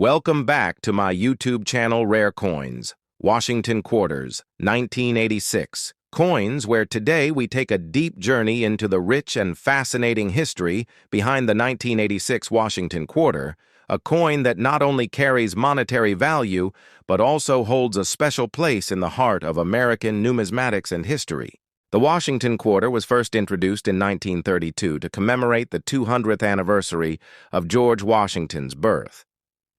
Welcome back to my YouTube channel Rare Coins, Washington Quarters, 1986. Coins where today we take a deep journey into the rich and fascinating history behind the 1986 Washington Quarter, a coin that not only carries monetary value but also holds a special place in the heart of American numismatics and history. The Washington Quarter was first introduced in 1932 to commemorate the 200th anniversary of George Washington's birth.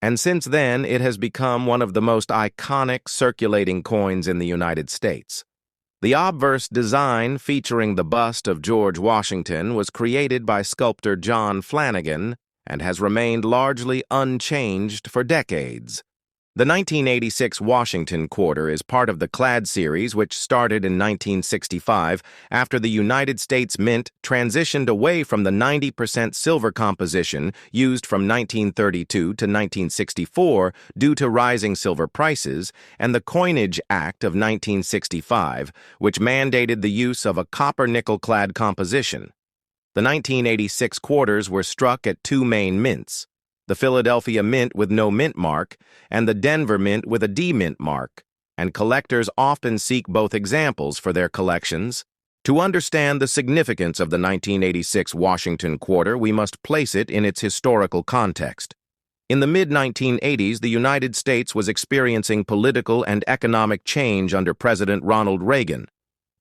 And since then, it has become one of the most iconic circulating coins in the United States. The obverse design featuring the bust of George Washington was created by sculptor John Flanagan and has remained largely unchanged for decades. The 1986 Washington Quarter is part of the Clad series, which started in 1965 after the United States Mint transitioned away from the 90% silver composition used from 1932 to 1964 due to rising silver prices, and the Coinage Act of 1965, which mandated the use of a copper-nickel clad composition. The 1986 quarters were struck at two main mints: the Philadelphia Mint with no mint mark, and the Denver Mint with a D mint mark, and collectors often seek both examples for their collections. To understand the significance of the 1986 Washington Quarter, we must place it in its historical context. In the mid-1980s, the United States was experiencing political and economic change under President Ronald Reagan.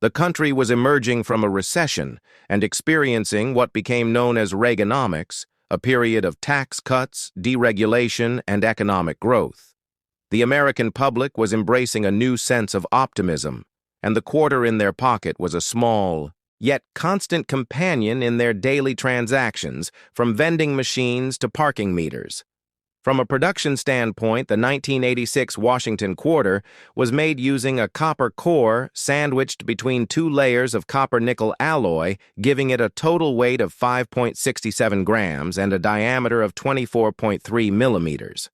The country was emerging from a recession and experiencing what became known as Reaganomics, a period of tax cuts, deregulation, and economic growth. The American public was embracing a new sense of optimism, and the quarter in their pocket was a small, yet constant companion in their daily transactions, from vending machines to parking meters. From a production standpoint, the 1986 Washington Quarter was made using a copper core sandwiched between two layers of copper-nickel alloy, giving it a total weight of 5.67 grams and a diameter of 24.3 millimeters.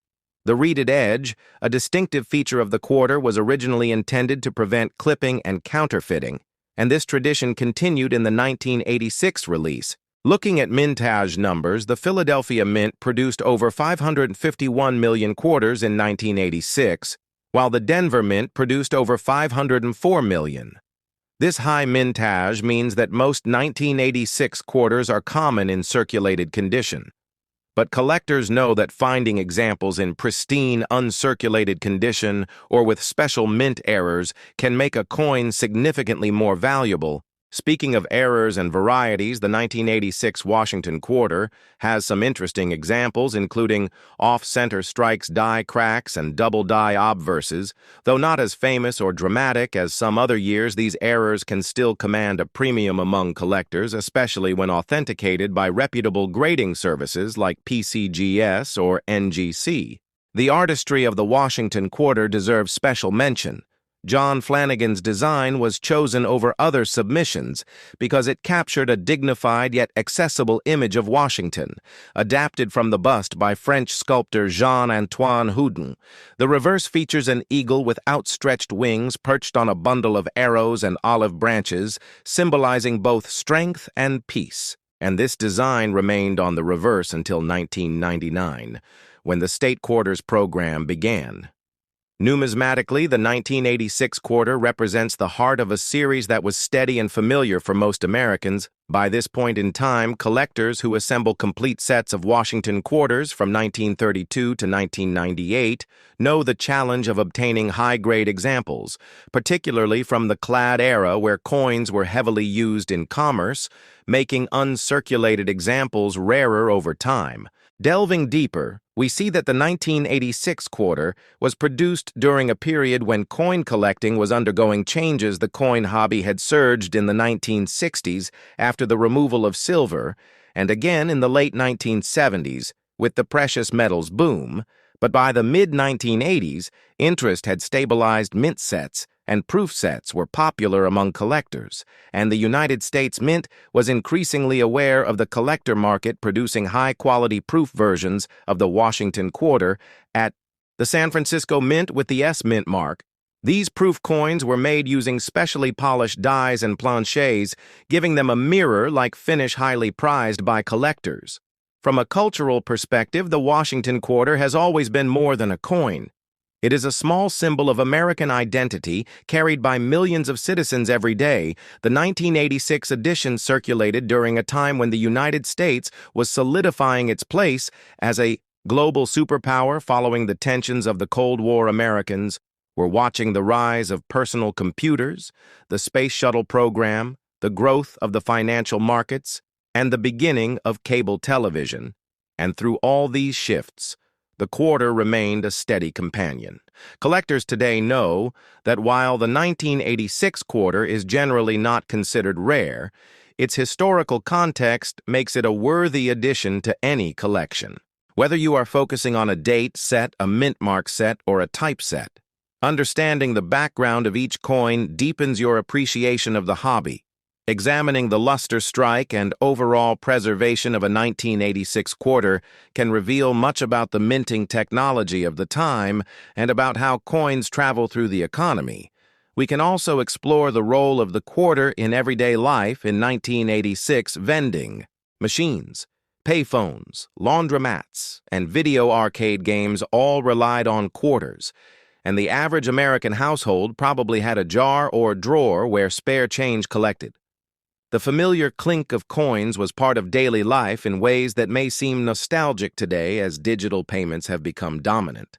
The reeded edge, a distinctive feature of the quarter, was originally intended to prevent clipping and counterfeiting, and this tradition continued in the 1986 release. Looking at mintage numbers, the Philadelphia Mint produced over 551 million quarters in 1986, while the Denver Mint produced over 504 million. This high mintage means that most 1986 quarters are common in circulated condition. But collectors know that finding examples in pristine, uncirculated condition or with special mint errors can make a coin significantly more valuable. Speaking of errors and varieties, the 1986 Washington Quarter has some interesting examples, including off-center strikes, die cracks, and double die obverses. Though not as famous or dramatic as some other years, these errors can still command a premium among collectors, especially when authenticated by reputable grading services like PCGS or NGC. The artistry of the Washington Quarter deserves special mention. John Flanagan's design was chosen over other submissions because it captured a dignified yet accessible image of Washington, adapted from the bust by French sculptor Jean-Antoine Houdin. The reverse features an eagle with outstretched wings perched on a bundle of arrows and olive branches, symbolizing both strength and peace. And this design remained on the reverse until 1999, when the State Quarters program began. Numismatically, the 1986 quarter represents the heart of a series that was steady and familiar for most Americans. By this point in time, collectors who assemble complete sets of Washington quarters from 1932 to 1998 know the challenge of obtaining high-grade examples, particularly from the Clad era where coins were heavily used in commerce, making uncirculated examples rarer over time. Delving deeper, we see that the 1986 quarter was produced during a period when coin collecting was undergoing changes. The coin hobby had surged in the 1960s after the removal of silver, and again in the late 1970s with the precious metals boom, but by the mid-1980s, interest had stabilized. Mint sets and proof sets were popular among collectors, and the United States Mint was increasingly aware of the collector market, producing high-quality proof versions of the Washington Quarter at the San Francisco Mint with the S Mint mark. These proof coins were made using specially polished dies and planchets, giving them a mirror-like finish highly prized by collectors. From a cultural perspective, the Washington quarter has always been more than a coin. It is a small symbol of American identity carried by millions of citizens every day. The 1986 edition circulated during a time when the United States was solidifying its place as a global superpower following the tensions of the Cold War. Americans were watching the rise of personal computers, the space shuttle program, the growth of the financial markets, and the beginning of cable television. And through all these shifts, the quarter remained a steady companion. Collectors today know that while the 1986 quarter is generally not considered rare, its historical context makes it a worthy addition to any collection. Whether you are focusing on a date set, a mint mark set, or a type set, understanding the background of each coin deepens your appreciation of the hobby. Examining the luster strike and overall preservation of a 1986 quarter can reveal much about the minting technology of the time and about how coins travel through the economy. We can also explore the role of the quarter in everyday life in 1986 vending, machines, payphones, laundromats, and video arcade games all relied on quarters, and the average American household probably had a jar or drawer where spare change collected. The familiar clink of coins was part of daily life in ways that may seem nostalgic today as digital payments have become dominant.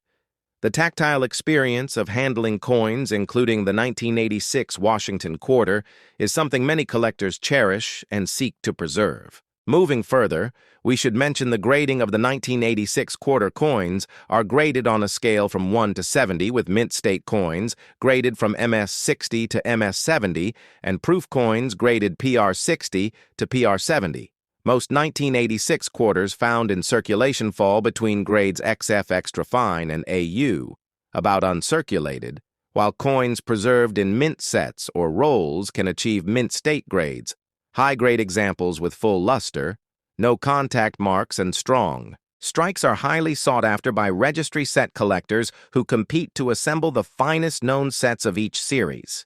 The tactile experience of handling coins, including the 1986 Washington quarter, is something many collectors cherish and seek to preserve. Moving further, we should mention the grading of the 1986 quarter coins are graded on a scale from 1 to 70, with mint state coins graded from MS-60 to MS-70 and proof coins graded PR-60 to PR-70. Most 1986 quarters found in circulation fall between grades XF extra fine and AU, about uncirculated, while coins preserved in mint sets or rolls can achieve mint state grades, high-grade examples with full luster, no contact marks, and strong. Strikes are highly sought after by registry set collectors who compete to assemble the finest known sets of each series.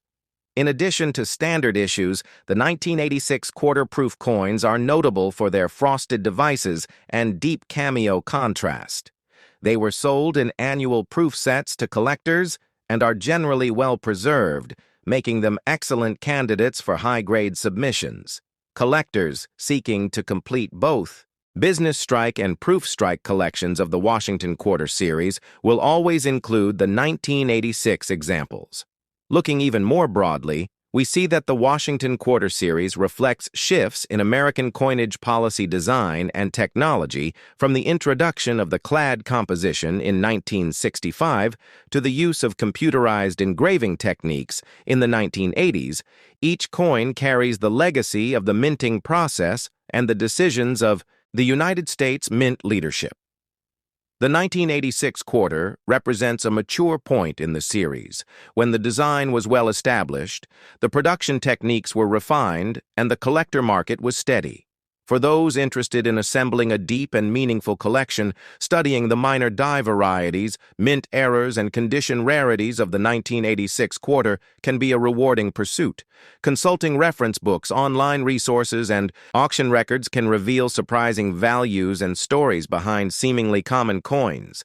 In addition to standard issues, the 1986 quarter-proof coins are notable for their frosted devices and deep cameo contrast. They were sold in annual proof sets to collectors and are generally well preserved, making them excellent candidates for high-grade submissions. Collectors seeking to complete both business strike and proof strike collections of the Washington Quarter series will always include the 1986 examples. Looking even more broadly, we see that the Washington Quarter series reflects shifts in American coinage policy design and technology from the introduction of the clad composition in 1965 to the use of computerized engraving techniques in the 1980s. Each coin carries the legacy of the minting process and the decisions of the United States Mint leadership. The 1986 quarter represents a mature point in the series, when the design was well established, the production techniques were refined, and the collector market was steady. For those interested in assembling a deep and meaningful collection, studying the minor die varieties, mint errors, and condition rarities of the 1986 quarter can be a rewarding pursuit. Consulting reference books, online resources, and auction records can reveal surprising values and stories behind seemingly common coins.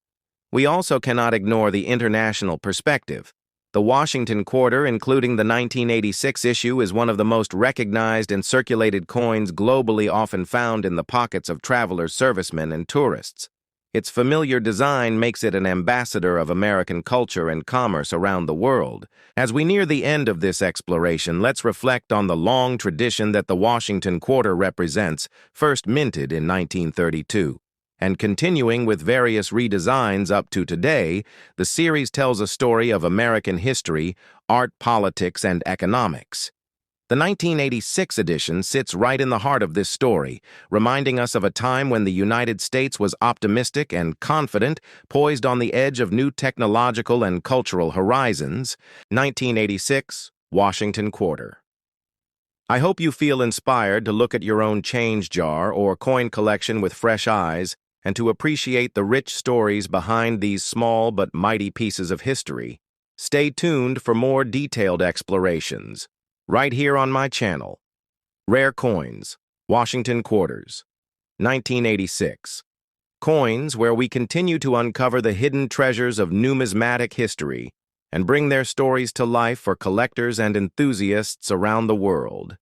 We also cannot ignore the international perspective. The Washington Quarter, including the 1986 issue, is one of the most recognized and circulated coins globally, often found in the pockets of travelers, servicemen, and tourists. Its familiar design makes it an ambassador of American culture and commerce around the world. As we near the end of this exploration, let's reflect on the long tradition that the Washington Quarter represents, first minted in 1932. And continuing with various redesigns up to today, the series tells a story of American history, art, politics, and economics. The 1986 edition sits right in the heart of this story, reminding us of a time when the United States was optimistic and confident, poised on the edge of new technological and cultural horizons. 1986, Washington Quarter. I hope you feel inspired to look at your own change jar or coin collection with fresh eyes, and to appreciate the rich stories behind these small but mighty pieces of history. Stay tuned for more detailed explorations, right here on my channel. Rare Coins, Washington Quarters. 1986. Coins where we continue to uncover the hidden treasures of numismatic history and bring their stories to life for collectors and enthusiasts around the world.